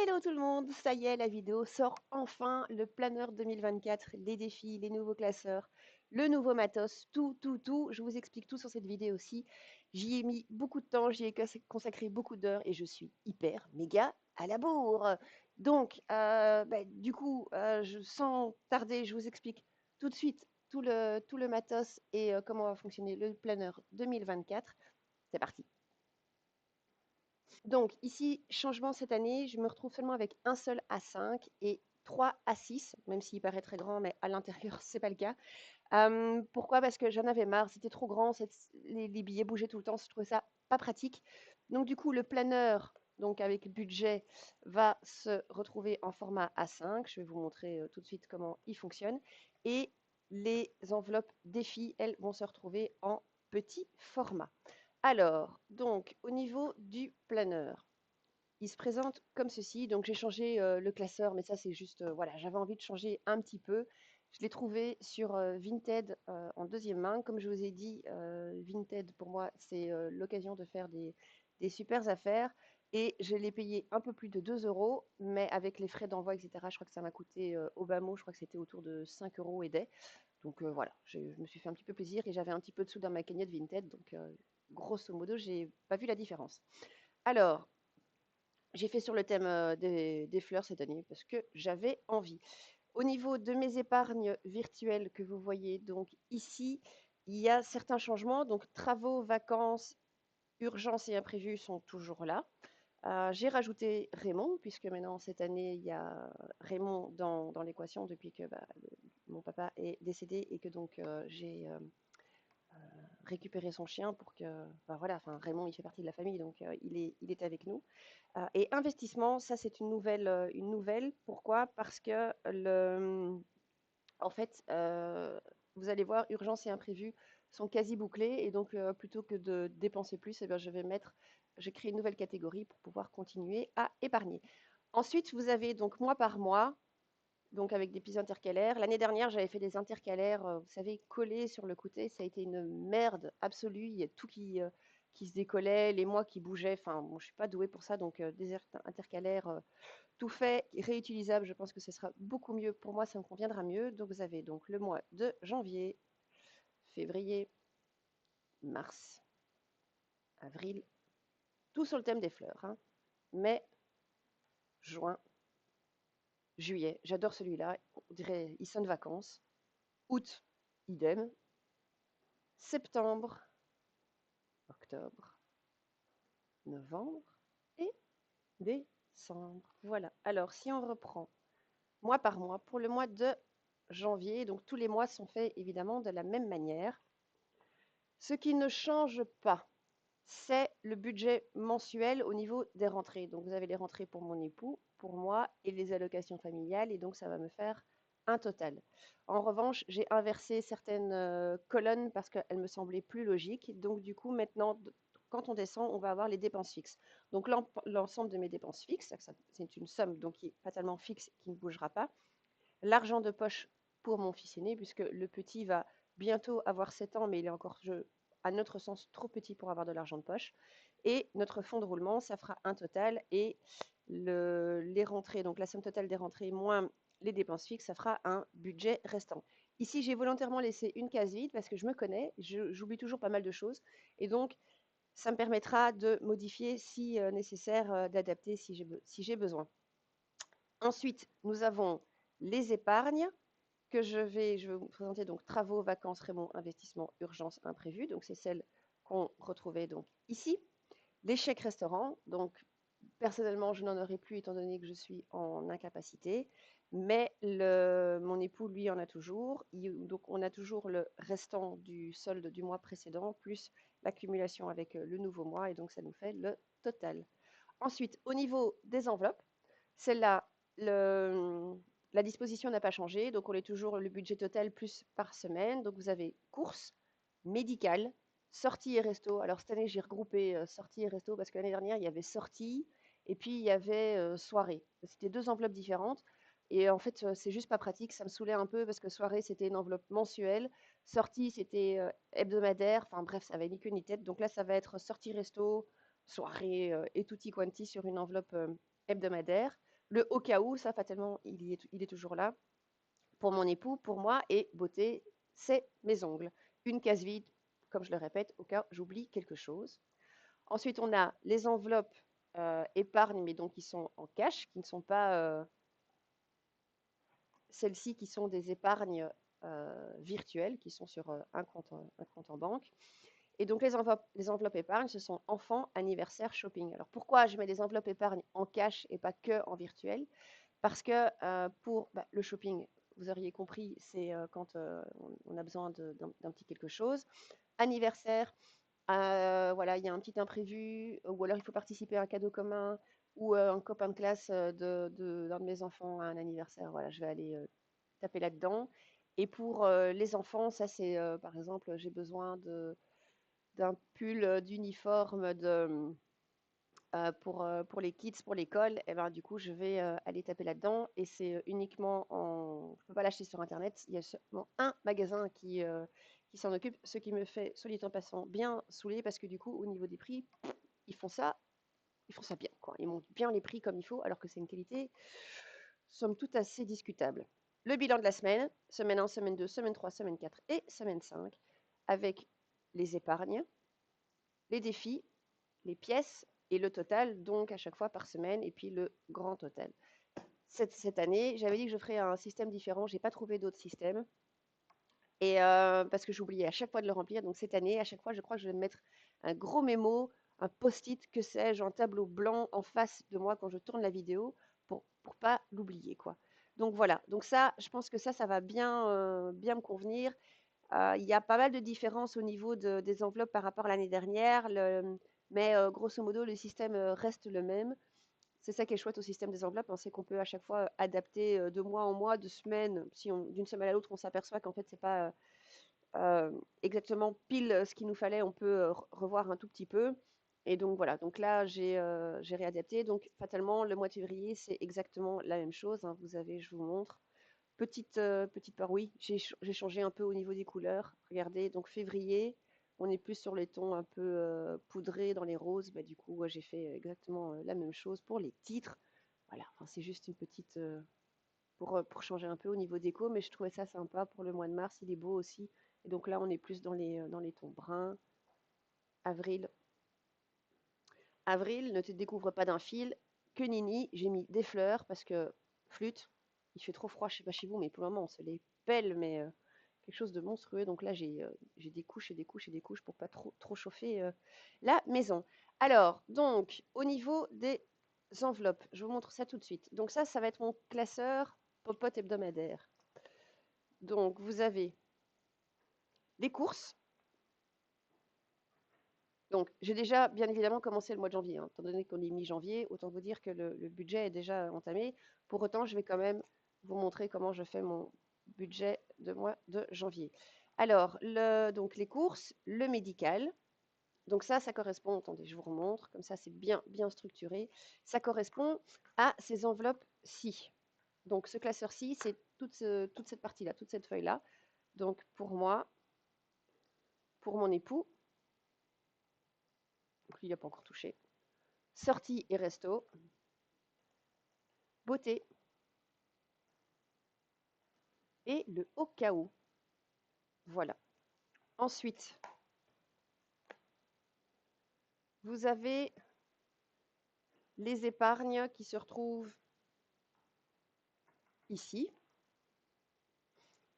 Hello tout le monde, ça y est, la vidéo sort enfin, le planeur 2024, les défis, les nouveaux classeurs, le nouveau matos, tout. Je vous explique tout sur cette vidéo aussi. J'y ai mis beaucoup de temps, j'y ai consacré beaucoup d'heures et je suis hyper méga à la bourre. Donc, du coup, sans tarder, je vous explique tout de suite tout le matos et comment va fonctionner le planeur 2024. C'est parti. Donc ici, changement cette année, je me retrouve seulement avec un seul A5 et 3 A6, même s'il paraît très grand, mais à l'intérieur, c'est pas le cas. Pourquoi? Parce que j'en avais marre, c'était trop grand, les billets bougeaient tout le temps, je trouvais ça pas pratique. Donc du coup, le planeur, donc avec budget, va se retrouver en format A5. Je vais vous montrer tout de suite comment il fonctionne. Et les enveloppes défis, elles, vont se retrouver en petit format. Alors, donc, au niveau du planeur, il se présente comme ceci. Donc, j'ai changé le classeur, mais ça, c'est juste, voilà, j'avais envie de changer un petit peu. Je l'ai trouvé sur Vinted en deuxième main. Comme je vous ai dit, Vinted, pour moi, c'est l'occasion de faire des super affaires. Et je l'ai payé un peu plus de 2 euros, mais avec les frais d'envoi, etc., je crois que ça m'a coûté au bas mot, je crois que c'était autour de 5 euros et des. Donc voilà, je me suis fait un petit peu plaisir et j'avais un petit peu de sous dans ma cagnotte Vinted. Donc grosso modo, j'ai pas vu la différence. Alors, j'ai fait sur le thème des fleurs cette année parce que j'avais envie. Au niveau de mes épargnes virtuelles que vous voyez donc ici, il y a certains changements. Donc travaux, vacances, urgences et imprévus sont toujours là. J'ai rajouté Raymond, puisque maintenant, cette année, il y a Raymond dans l'équation depuis que mon papa est décédé et que donc j'ai récupéré son chien pour que, voilà, enfin Raymond, il fait partie de la famille, donc il est avec nous. Et investissement, ça c'est une nouvelle. Pourquoi? Parce que en fait, vous allez voir, urgence et imprévu sont quasi bouclés et donc plutôt que de dépenser plus, eh bien, j'ai créé une nouvelle catégorie pour pouvoir continuer à épargner. Ensuite, vous avez donc mois par mois, donc avec des petits intercalaires. L'année dernière, j'avais fait des intercalaires, vous savez, collés sur le côté. Ça a été une merde absolue. Il y a tout qui se décollait, les mois qui bougeaient. Enfin, bon, je suis pas douée pour ça, donc des intercalaires tout fait, réutilisable. Je pense que ce sera beaucoup mieux. Pour moi, ça me conviendra mieux. Donc, vous avez donc le mois de janvier, février, mars, avril, tout sur le thème des fleurs, hein. Mai, juin, juillet. J'adore celui-là. On dirait, il sonne vacances. Août, idem. Septembre, octobre, novembre et décembre. Voilà. Alors, si on reprend mois par mois, pour le mois de janvier, donc tous les mois sont faits évidemment de la même manière. Ce qui ne change pas, c'est le budget mensuel au niveau des rentrées. Donc, vous avez les rentrées pour mon époux, pour moi et les allocations familiales, et donc ça va me faire un total. En revanche, j'ai inversé certaines colonnes parce qu'elles me semblaient plus logiques. Donc, du coup, maintenant, quand on descend, on va avoir les dépenses fixes. Donc, l'ensemble de mes dépenses fixes, c'est une somme donc qui est fatalement fixe, qui ne bougera pas. L'argent de poche pour mon fils aîné, puisque le petit va bientôt avoir 7 ans, mais il est encore, à notre sens, trop petit pour avoir de l'argent de poche. Et notre fonds de roulement, ça fera un total. Et les rentrées, donc la somme totale des rentrées moins les dépenses fixes, ça fera un budget restant. Ici, j'ai volontairement laissé une case vide parce que je me connais, j'oublie toujours pas mal de choses. Et donc, ça me permettra de modifier si nécessaire, d'adapter si j'ai besoin. Ensuite, nous avons les épargnes je vais vous présenter donc travaux, vacances, Raymond, investissement, urgence, imprévu. Donc c'est celle qu'on retrouvait donc ici. Les chèques restaurants, donc personnellement je n'en aurai plus étant donné que je suis en incapacité, mais mon époux lui en a toujours. Donc on a toujours le restant du solde du mois précédent plus l'accumulation avec le nouveau mois et donc ça nous fait le total. Ensuite, au niveau des enveloppes, celle-là, la disposition n'a pas changé, donc on est toujours le budget total plus par semaine. Donc vous avez courses, médicales, sorties et resto. Alors cette année, j'ai regroupé sorties et resto parce que l'année dernière, il y avait sorties et puis il y avait soirée. C'était deux enveloppes différentes. Et en fait, c'est juste pas pratique. Ça me saoulait un peu parce que soirée, c'était une enveloppe mensuelle. Sortie, c'était hebdomadaire. Enfin bref, ça avait ni queue ni tête. Donc là, ça va être sortie resto, soirée et tutti quanti sur une enveloppe hebdomadaire. Le au cas où, ça, fatalement, il est toujours là. Pour mon époux, pour moi, et beauté, c'est mes ongles. Une case vide, comme je le répète, au cas où j'oublie quelque chose. Ensuite, on a les enveloppes épargne, mais donc qui sont en cash, qui ne sont pas celles-ci qui sont des épargnes virtuelles, qui sont sur un compte en banque. Et donc les enveloppes épargne, ce sont enfants, anniversaire, shopping. Alors pourquoi je mets des enveloppes épargne en cash et pas que en virtuel? Parce que pour le shopping, vous auriez compris, c'est quand on a besoin d'un petit quelque chose. Anniversaire, voilà, il y a un petit imprévu, ou alors il faut participer à un cadeau commun, ou un copain de classe d'un de mes enfants a un anniversaire. Voilà, je vais aller taper là-dedans. Et pour les enfants, ça c'est par exemple, j'ai besoin d'un pull d'uniforme pour les kids, pour l'école, et ben, du coup, je vais aller taper là-dedans. Et c'est uniquement en. Je ne peux pas l'acheter sur Internet. Il y a seulement un magasin qui s'en occupe, ce qui me fait, soit dit en passant, bien saouler parce que du coup, au niveau des prix, ils font ça, ils font ça bien, quoi. Ils montent bien les prix comme il faut, alors que c'est une qualité, somme toute, assez discutable. Le bilan de la semaine 1, semaine 2, semaine 3, semaine 4 et semaine 5, avec les épargnes, les défis, les pièces et le total, donc à chaque fois par semaine, et puis le grand total. Cette année, j'avais dit que je ferais un système différent, j'ai pas trouvé d'autre système, et parce que j'oubliais à chaque fois de le remplir. Donc cette année, à chaque fois, je crois que je vais me mettre un gros mémo, un post-it, que sais-je, un tableau blanc en face de moi quand je tourne la vidéo, pour pas l'oublier, quoi. Donc voilà, donc ça, je pense que ça va bien me convenir. Il y a pas mal de différences au niveau des enveloppes par rapport à l'année dernière, mais grosso modo, le système reste le même. C'est ça qui est chouette au système des enveloppes, hein, c'est qu'on peut à chaque fois adapter de mois en mois, de semaine. Si d'une semaine à l'autre, on s'aperçoit qu'en fait, c'est pas exactement pile ce qu'il nous fallait, on peut revoir un tout petit peu. Et donc voilà, donc là, j'ai réadapté. Donc fatalement, le mois de février, c'est exactement la même chose, hein. Vous avez, je vous montre. Petite part, oui, j'ai changé un peu au niveau des couleurs. Regardez, donc février, on est plus sur les tons un peu poudrés dans les roses. Bah, du coup, ouais, j'ai fait exactement la même chose pour les titres. Voilà, enfin, c'est juste une petite pour changer un peu au niveau déco, mais je trouvais ça sympa pour le mois de mars. Il est beau aussi. Et donc là, on est plus dans les tons bruns. Avril, avril, ne te découvre pas d'un fil. Que nini, j'ai mis des fleurs parce que flûte, il fait trop froid, je sais pas chez vous, mais pour le moment, on se les pèle, mais quelque chose de monstrueux. Donc là, j'ai des couches et des couches et des couches pour pas trop chauffer la maison. Alors, donc, au niveau des enveloppes, je vous montre ça tout de suite. Donc ça va être mon classeur popote hebdomadaire. Donc, vous avez les courses. Donc, j'ai déjà bien évidemment commencé le mois de janvier, hein. Étant donné qu'on est mi-janvier, autant vous dire que le budget est déjà entamé. Pour autant, je vais quand même vous montrer comment je fais mon budget de mois de janvier. Alors, donc les courses, le médical. Donc ça correspond, attendez, je vous remontre, comme ça c'est bien structuré. Ça correspond à ces enveloppes-ci. Donc ce classeur-ci, c'est toute cette partie-là, toute cette feuille-là. Donc pour moi, pour mon époux, donc lui il n'a pas encore touché. Sortie et resto, beauté et le au cas où. Voilà. Ensuite, vous avez les épargnes qui se retrouvent ici.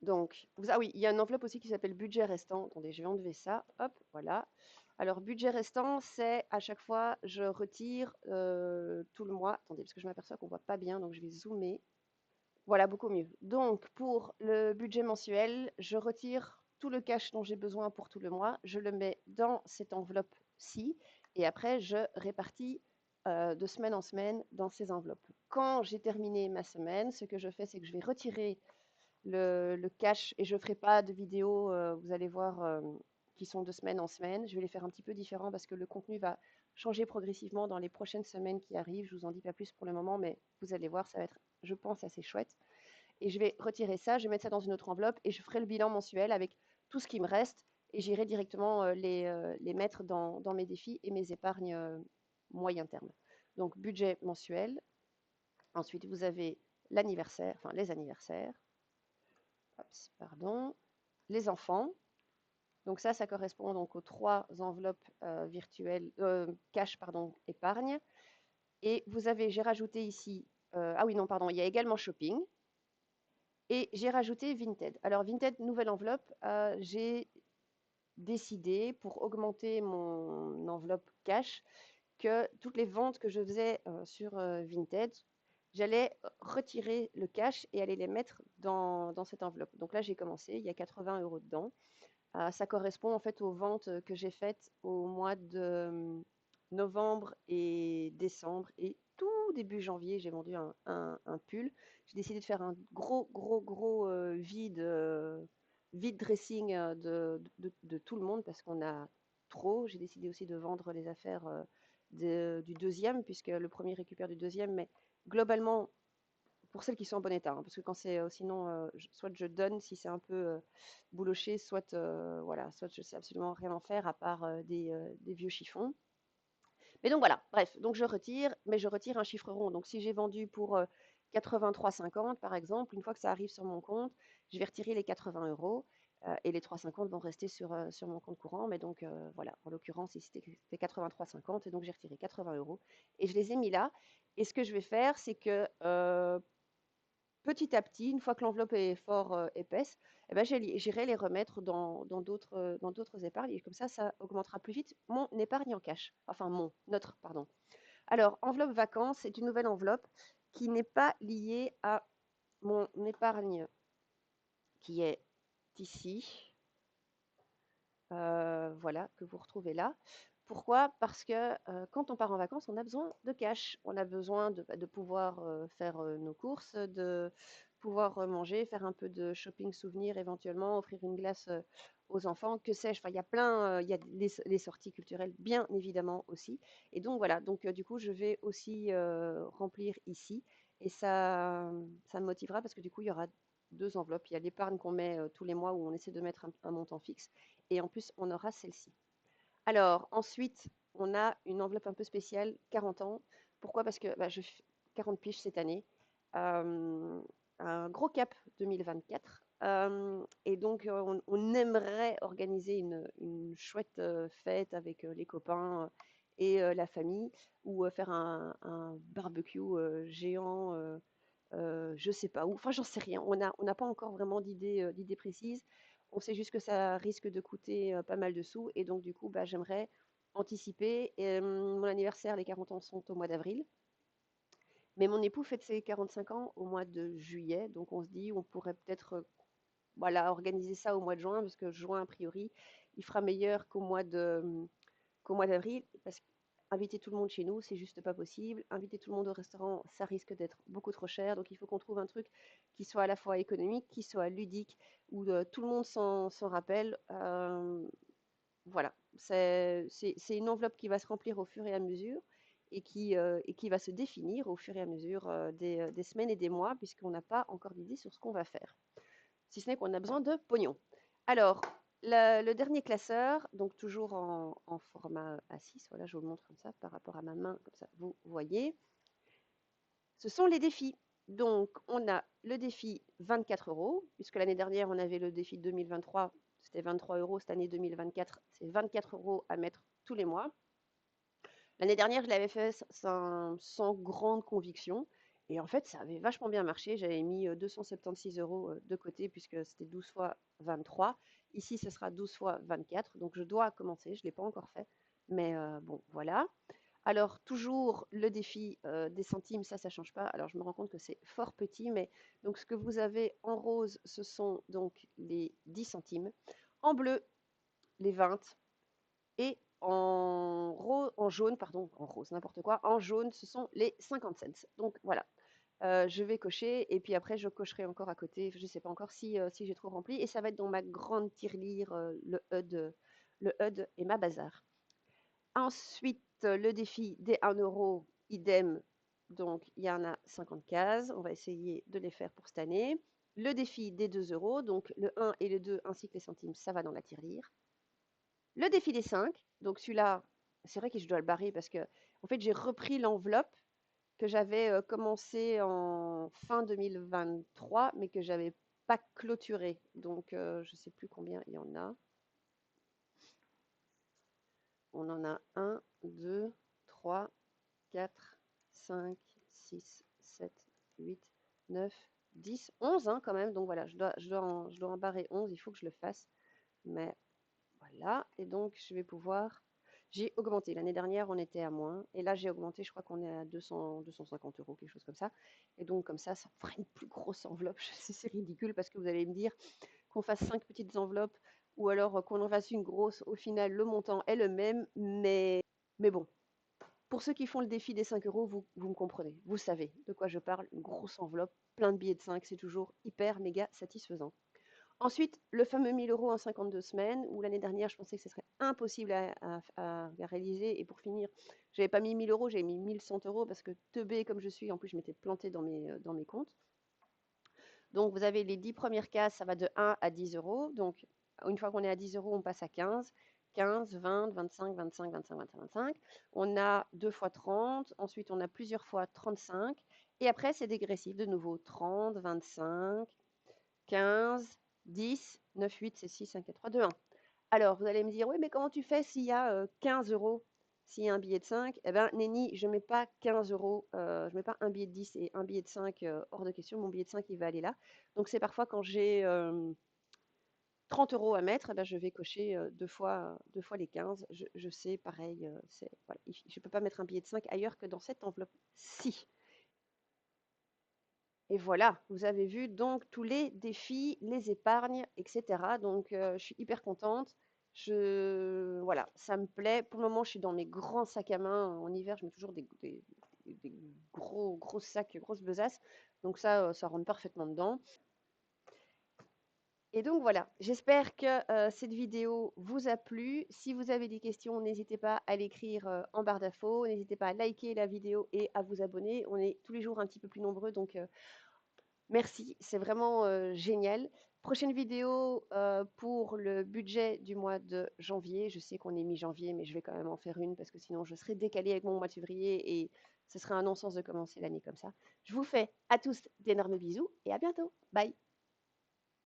Donc, ah oui, il y a une enveloppe aussi qui s'appelle budget restant. Attendez, je vais enlever ça. Hop, voilà. Alors, budget restant, c'est à chaque fois, je retire tout le mois. Attendez, parce que je m'aperçois qu'on ne voit pas bien, donc je vais zoomer. Voilà, beaucoup mieux. Donc, pour le budget mensuel, je retire tout le cash dont j'ai besoin pour tout le mois. Je le mets dans cette enveloppe-ci. Et après, je répartis de semaine en semaine dans ces enveloppes. Quand j'ai terminé ma semaine, ce que je fais, c'est que je vais retirer le cash et je ne ferai pas de vidéos, vous allez voir, qui sont de semaine en semaine. Je vais les faire un petit peu différents parce que le contenu va changer progressivement dans les prochaines semaines qui arrivent. Je ne vous en dis pas plus pour le moment, mais vous allez voir, ça va être, je pense, assez chouette. Et je vais retirer ça, je vais mettre ça dans une autre enveloppe et je ferai le bilan mensuel avec tout ce qui me reste et j'irai directement les mettre dans mes défis et mes épargnes moyen terme. Donc budget mensuel. Ensuite, vous avez l'anniversaire, enfin les anniversaires, Oups, pardon, les enfants. Donc ça correspond donc aux trois enveloppes virtuelles, cash, pardon, épargne. Et vous avez, j'ai rajouté ici, ah oui, non, pardon, il y a également shopping. Et j'ai rajouté Vinted. Alors Vinted, nouvelle enveloppe, j'ai décidé pour augmenter mon enveloppe cash que toutes les ventes que je faisais sur Vinted, j'allais retirer le cash et aller les mettre dans cette enveloppe. Donc là, j'ai commencé, il y a 80 euros dedans. Ça correspond en fait aux ventes que j'ai faites au mois de novembre et décembre. Et tout début janvier, j'ai vendu un pull. J'ai décidé de faire un gros vide dressing de tout le monde parce qu'on a trop. J'ai décidé aussi de vendre les affaires du deuxième, puisque le premier récupère du deuxième. Mais globalement, pour celles qui sont en bon état, hein, parce que quand c'est sinon, soit je donne si c'est un peu bouloché, soit voilà, soit je sais absolument rien en faire à part des vieux chiffons. Mais donc voilà, bref, donc je retire, mais je retire un chiffre rond. Donc si j'ai vendu pour 83,50 par exemple, une fois que ça arrive sur mon compte, je vais retirer les 80 euros et les 3,50 vont rester sur mon compte courant. Mais donc voilà, en l'occurrence, ici c'était 83,50 et donc j'ai retiré 80 euros et je les ai mis là. Et ce que je vais faire, c'est que petit à petit, une fois que l'enveloppe est fort épaisse, eh ben, j'irai les remettre dans d'autres épargnes. Et comme ça augmentera plus vite mon épargne en cash. Enfin, notre, pardon. Alors, enveloppe vacances, c'est une nouvelle enveloppe qui n'est pas liée à mon épargne qui est ici. Voilà, que vous retrouvez là. Pourquoi? Parce que quand on part en vacances, on a besoin de cash. On a besoin de pouvoir faire nos courses, de pouvoir manger, faire un peu de shopping souvenir éventuellement, offrir une glace aux enfants, que sais-je. Enfin, il y a plein, il y a les sorties culturelles, bien évidemment aussi. Et donc voilà, donc du coup, je vais aussi remplir ici. Et ça me motivera parce que du coup, il y aura deux enveloppes. Il y a l'épargne qu'on met tous les mois où on essaie de mettre un montant fixe et en plus, on aura celle-ci. Alors, ensuite, on a une enveloppe un peu spéciale, 40 ans. Pourquoi? Parce que bah, je fais 40 piges cette année. Euh, un gros cap 2024. Et donc, on aimerait organiser une chouette fête avec les copains et la famille, ou faire un barbecue géant, je sais pas où. Enfin, j'en sais rien. On n'a pas encore vraiment d'idée précise. On sait juste que ça risque de coûter pas mal de sous. Et donc, du coup, bah, j'aimerais anticiper. Et, mon anniversaire, les 40 ans sont au mois d'avril. Mais mon époux fête ses 45 ans au mois de juillet. Donc, on se dit, on pourrait peut-être voilà, organiser ça au mois de juin, parce que juin, a priori, il fera meilleur qu'au mois d'avril. Parce qu'inviter tout le monde chez nous, c'est juste pas possible. Inviter tout le monde au restaurant, ça risque d'être beaucoup trop cher. Donc, il faut qu'on trouve un truc qui soit à la fois économique, qui soit ludique, où tout le monde s'en rappelle. Voilà, c'est une enveloppe qui va se remplir au fur et à mesure et qui va se définir au fur et à mesure des semaines et des mois, puisqu'on n'a pas encore d'idée sur ce qu'on va faire, si ce n'est qu'on a besoin de pognon. Alors, le dernier classeur, donc toujours en format A6, voilà, je vous le montre comme ça par rapport à ma main, comme ça vous voyez, ce sont les défis. Donc, on a le défi 24 euros, puisque l'année dernière, on avait le défi 2023, c'était 23 euros. Cette année 2024, c'est 24 euros à mettre tous les mois. L'année dernière, je l'avais fait sans grande conviction. Et en fait, ça avait vachement bien marché. J'avais mis 276 euros de côté puisque c'était 12 fois 23. Ici, ce sera 12 fois 24. Donc, je dois commencer. Je ne l'ai pas encore fait. Mais bon, voilà. Alors, toujours le défi des centimes, ça ne change pas. Alors, je me rends compte que c'est fort petit. Mais donc, ce que vous avez en rose, ce sont donc les 10 centimes. En bleu, les 20. Et en jaune, pardon, en rose, n'importe quoi, en jaune, ce sont les 50 cents. Donc voilà, je vais cocher et puis après, je cocherai encore à côté. Je ne sais pas encore si j'ai trop rempli. Et ça va être dans ma grande tirelire, le HUD et ma bazar. Ensuite, le défi des 1 euro, idem. Donc, il y en a 50 cases. On va essayer de les faire pour cette année. Le défi des 2 euros, donc le 1 et le 2 ainsi que les centimes, ça va dans la tirelire. Le défi des 5, donc celui-là, c'est vrai que je dois le barrer parce que, en fait, j'ai repris l'enveloppe que j'avais commencé en fin 2023, mais que j'avais pas clôturé. Donc, je sais plus combien il y en a. On en a un, 2, 3, 4, 5, 6, 7, 8, 9, 10, 11 hein, quand même. Donc voilà, je dois en barrer 11, il faut que je le fasse. Mais voilà, et donc je vais pouvoir... J'ai augmenté. L'année dernière, on était à moins. Et là, j'ai augmenté, je crois qu'on est à 200, 250 euros, quelque chose comme ça. Et donc, comme ça me fera une plus grosse enveloppe. Je sais, c'est ridicule parce que vous allez me dire qu'on fasse 5 petites enveloppes ou alors qu'on en fasse une grosse. Au final, le montant est le même. Mais bon, pour ceux qui font le défi des 5 euros, vous me comprenez. Vous savez de quoi je parle. Une grosse enveloppe, plein de billets de 5, c'est toujours hyper méga satisfaisant. Ensuite, le fameux 1000 euros en 52 semaines, où l'année dernière, je pensais que ce serait impossible à réaliser. Et pour finir, j'avais pas mis 1000 euros, j'avais mis 1100 euros parce que teubée comme je suis, en plus, je m'étais plantée dans mes comptes. Donc, vous avez les 10 premières cases, ça va de 1 à 10 euros. Donc, une fois qu'on est à 10 euros, on passe à 15, 15, 20, 25, 25, 25, 25, 25. On a 2 fois 30. Ensuite, on a plusieurs fois 35. Et après, c'est dégressif de nouveau. 30, 25, 15, 10, 9, 8, c'est 6, 5, 4, 3, 2, 1. Alors, vous allez me dire, oui, mais comment tu fais s'il y a 15 euros, s'il y a un billet de 5? Eh bien, Nenni, je ne mets pas 15 euros, je ne mets pas un billet de 10 et un billet de 5 hors de question. Mon billet de 5, il va aller là. Donc, c'est parfois quand j'ai 30 euros à mettre, eh ben, je vais cocher deux fois les 15. Je sais, pareil, voilà, je ne peux pas mettre un billet de 5 ailleurs que dans cette enveloppe-ci. Et voilà, vous avez vu donc tous les défis, les épargnes, etc. Donc, je suis hyper contente. Voilà, ça me plaît. Pour le moment, je suis dans mes grands sacs à main. En hiver, je mets toujours des gros sacs, grosses besaces. Donc ça rentre parfaitement dedans. Et donc voilà, j'espère que cette vidéo vous a plu. Si vous avez des questions, n'hésitez pas à l'écrire en barre d'infos. N'hésitez pas à liker la vidéo et à vous abonner. On est tous les jours un petit peu plus nombreux, donc merci, c'est vraiment génial. Prochaine vidéo pour le budget du mois de janvier. Je sais qu'on est mi-janvier, mais je vais quand même en faire une parce que sinon je serai décalée avec mon mois de février et ce serait un non-sens de commencer l'année comme ça. Je vous fais à tous d'énormes bisous et à bientôt. Bye.